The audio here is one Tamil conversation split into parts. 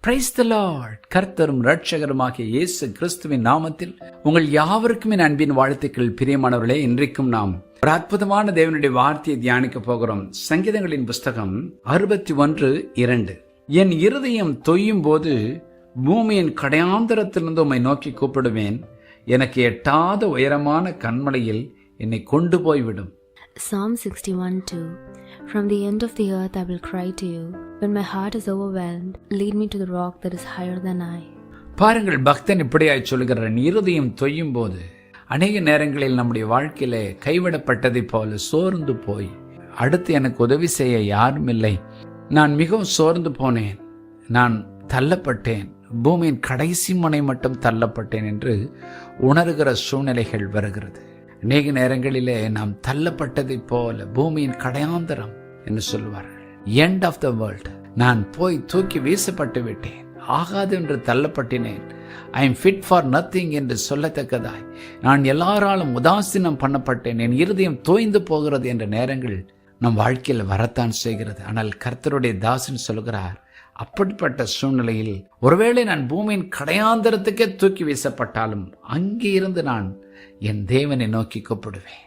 Praise the Lord. கர்த்தரும் இரட்சகருமாகிய இயேசு கிறிஸ்துவின் நாமத்தில் உங்கள் யாவருக்கும் என் அன்பின் வாழ்த்துக்கள். பிரியமானவர்களே, இன்றைக்கும் நாம் ஒரு அற்புதமான தேவனுடைய வார்த்தையை தியானிக்க போகிறோம். சங்கீதங்களின் புஸ்தகம் 61:2. என் இருதயம் தொய்யும் போது பூமியின் கடையாந்தரத்திலிருந்து உம்மை நோக்கி கூப்பிடுவேன். எனக்கு எட்டாத உயரமான கன்மலையில் என்னை கொண்டு போய்விடும். Psalm 61:2. From the end of the earth I will cry to you. When my heart is overwhelmed, lead me to the rock that is higher than I. பாருங்கள், பக்தன் இப்படியாய் சொல்கிறான். இருதயம் தொய்யும் போது அநேக நேரங்களில் நம்முடைய வாழ்க்கையில கைவிடப்பட்டதை போல சோர்ந்து போய் அடுத்து எனக்கு உதவி செய்ய யாரும் இல்லை, நான் மிகவும் சோர்ந்து போனேன், நான் தள்ளப்பட்டேன், பூமியின் கடைசி முனை மட்டும் தள்ளப்பட்டேன் என்று உணர்கிற சூழ்நிலைகள் வருகிறது. அநேக நேரங்களிலே நாம் தள்ளப்பட்டதை போல பூமியின் கடையாந்தரம் என்று சொல்வார்கள். End of the world. நான் போய் தூக்கி வீசப்பட்டு விட்டேன், ஆகாது என்று தள்ளப்பட்டினேன். I am fit for nothing என்று சொல்லத்தக்கதாய் நான் எல்லாராலும் உதாசீனம் பண்ணப்பட்டேன், என் இருதயம் தோய்ந்து போகிறது என்ற நேரங்கள் நம் வாழ்க்கையில் வரத்தான் செய்கிறது. ஆனால் கர்த்தருடைய தாசன் சொல்கிறார், அப்படிப்பட்ட சூழ்நிலையில் ஒருவேளை நான் பூமியின் கடையாந்தரத்துக்கே தூக்கி வீசப்பட்டாலும் அங்கே இருந்து நான் என் தேவனை நோக்கி கூப்பிடுவேன்.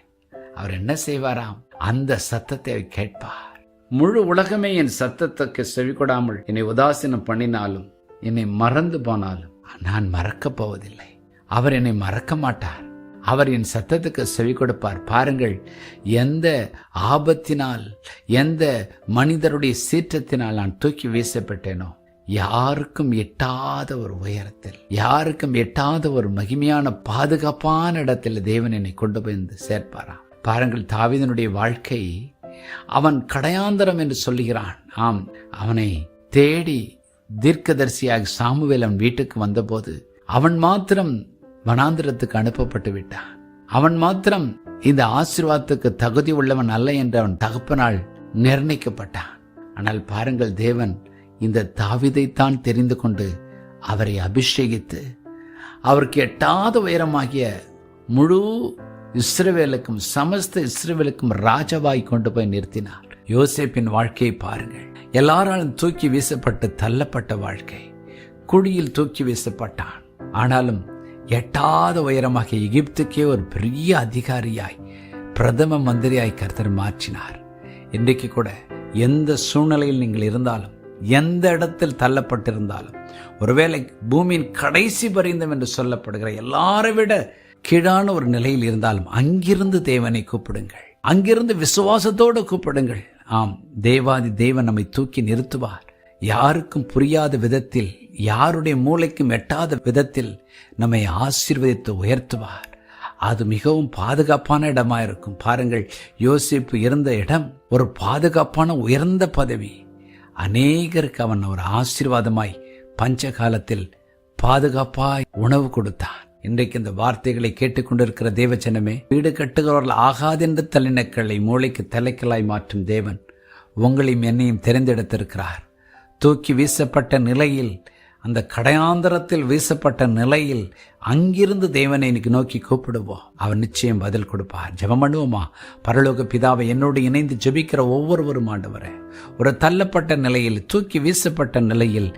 அவர் என்ன செய்வாராம்? அந்த சத்தத்தை கேட்பார். முழு உலகமே என் சத்தத்துக்கு செவிகொடாமல் என்னை உதாசீனம் பண்ணினாலும், என்னை மறந்து போனாலும் நான் மறக்கப் போவதில்லை. அவர் என்னை மறக்க மாட்டார். அவர் என் சத்தத்துக்கு செவி கொடுப்பார். பாருங்கள், எந்த ஆபத்தினால், எந்த மனிதருடைய சீற்றத்தினால் நான் தூக்கி வீசப்பட்டேனோ, யாருக்கும் எட்டாத ஒரு உயரத்தில், யாருக்கும் எட்டாத ஒரு மகிமையான பாதுகாப்பான இடத்தில் தேவன் என்னை கொண்டு போய் சேர்ப்பாராம். பாருங்கள், தாவீதினுடைய வாழ்க்கை, அவன் கடையாந்தரம் என்று சொல்லுகிறான். ஆம், அவனை தேடி தீர்க்கதரிசியாக சாமுவேல் அவன் வீட்டுக்கு வந்தபோது அவன் மாத்திரம் வனாந்திரத்துக்கு அனுப்பப்பட்டு விட்டான். அவன் மாத்திரம் இந்த ஆசீர்வாதத்துக்கு தகுதி உள்ளவன் அல்ல என்று அவன் தகப்பனால் நிர்ணயிக்கப்பட்டான். ஆனால் பாருங்கள், தேவன் இந்த தாவீதைத்தான் தெரிந்து கொண்டு அவரை அபிஷேகித்து அவருக்கு எட்டாத உயரமாகிய முழு இஸ்ரவேலுக்கும், சமஸ்த இஸ்ரவேலுக்கும் ராஜாவாய் கொண்டு போய் நிறுத்தினார். யோசேப்பின் வாழ்க்கையை பாருங்கள். எல்லாராலும் தூக்கி வீசப்பட்டு தள்ளப்பட்ட வாழ்க்கை. குழியில் தூக்கி வீசப்பட்டான். ஆனாலும் எட்டாத உயரமாக எகிப்துக்கே ஒரு பெரிய அதிகாரியாய், பிரதம மந்திரியாய் கர்த்தர் மாற்றினார். இன்றைக்கு கூட எந்த சூழ்நிலையில் நீங்கள் இருந்தாலும், எந்த இடத்தில் தள்ளப்பட்டிருந்தாலும், ஒருவேளை பூமியின் கடைசி பரிந்தம் என்று சொல்லப்படுகிற எல்லாரை விட கீழான ஒரு நிலையில் இருந்தாலும் அங்கிருந்து தேவனை கூப்பிடுங்கள். அங்கிருந்து விசுவாசத்தோடு கூப்பிடுங்கள். ஆம், தேவாதி தேவன் நம்மை தூக்கி நிறுத்துவார். யாருக்கும் புரியாத விதத்தில், யாருடைய மூளைக்கும் எட்டாத விதத்தில் நம்மை ஆசீர்வதித்து உயர்த்துவார். அது மிகவும் பாதுகாப்பான இடமா இருக்கும். பாருங்கள், யோசேப்பு இருந்த இடம் ஒரு பாதுகாப்பான உயர்ந்த பதவி. அநேகருக்கு அவன் ஒரு ஆசீர்வாதமாய் பஞ்ச காலத்தில் பாதுகாப்பாய் உணவு கொடுத்தான். இன்றைக்கு இந்த வார்த்தைகளை கேட்டுக்கொண்டிருக்கிற தேவஜனமே, வீடு கட்டுகிறவர்கள் ஆகாதென்று தள்ளினக்களை மூளைக்கு தலைக்கலாய் மாற்றும் தேவன் உங்களையும் என்னையும் தெரிந்தெடுத்திருக்கிறார். தூக்கி வீசப்பட்ட நிலையில் அந்த கடையாந்தரத்தில் வீசப்பட்ட நிலையில் அங்கிருந்து தேவனை இன்னைக்கு நோக்கி கூப்பிடுவோம். அவர் நிச்சயம் பதில் கொடுப்பார். ஜெபம் பண்ணுவோமா? பரலோக பிதாவை, என்னோடு இணைந்து ஜெபிக்கிற ஒவ்வொருவரும் ஆண்டவரே, ஒரு தள்ளப்பட்ட நிலையில், தூக்கி வீசப்பட்ட நிலையில்,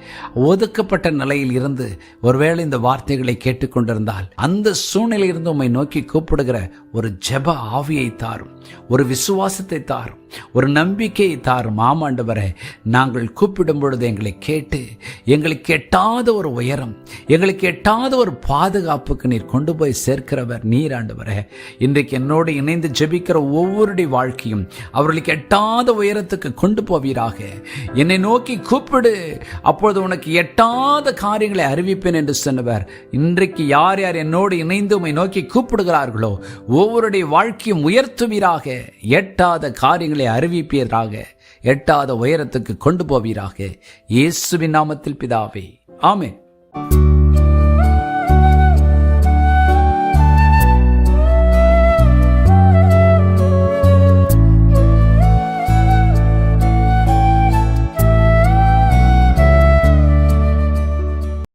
ஒதுக்கப்பட்ட நிலையில் இருந்து ஒருவேளை இந்த வார்த்தைகளை கேட்டுக்கொண்டிருந்தால் அந்த சூழ்நிலையிலிருந்து உம்மை நோக்கி கூப்பிடுகிற ஒரு ஜெப ஆவியை தாரும், ஒரு விசுவாசத்தை தாரும், ஒரு நம்பிக்கையை தாரும். ஆமாண்டவரே, நாங்கள் கூப்பிடும் பொழுது எங்களை கேட்டு எங்களுக்கு எட்டாத ஒரு உயரம், எங்களுக்கு எட்டாத ஒரு பாதுகாப்புக்கு நீர் கொண்டு போய் சேர்க்கிறவர் நீர் ஆண்டவரே. இன்றைக்கு என்னோடு இணைந்து ஜெபிக்கிற ஒவ்வொருடைய வாழ்க்கையும் அவர்களுக்கு எட்டாத உயரத்துக்கு கொண்டு போவீராக. என்னை நோக்கி கூப்பிடு, அப்பொழுது உனக்கு எட்டாத காரியங்களை அறிவிப்பேன் என்று சொன்னவர். இன்றைக்கு யார் யார் என்னோடு இணைந்து உம்மை நோக்கி கூப்பிடுகிறார்களோ ஒவ்வொருடைய வாழ்க்கையும் உயர்த்துவீராக, எட்டாத காரியங்களை அறிவிப்பீராக, எட்டாத உயரத்துக்கு கொண்டு போவீராக. இயேசுவின் நாமத்தில் பிதாவே, ஆமென்.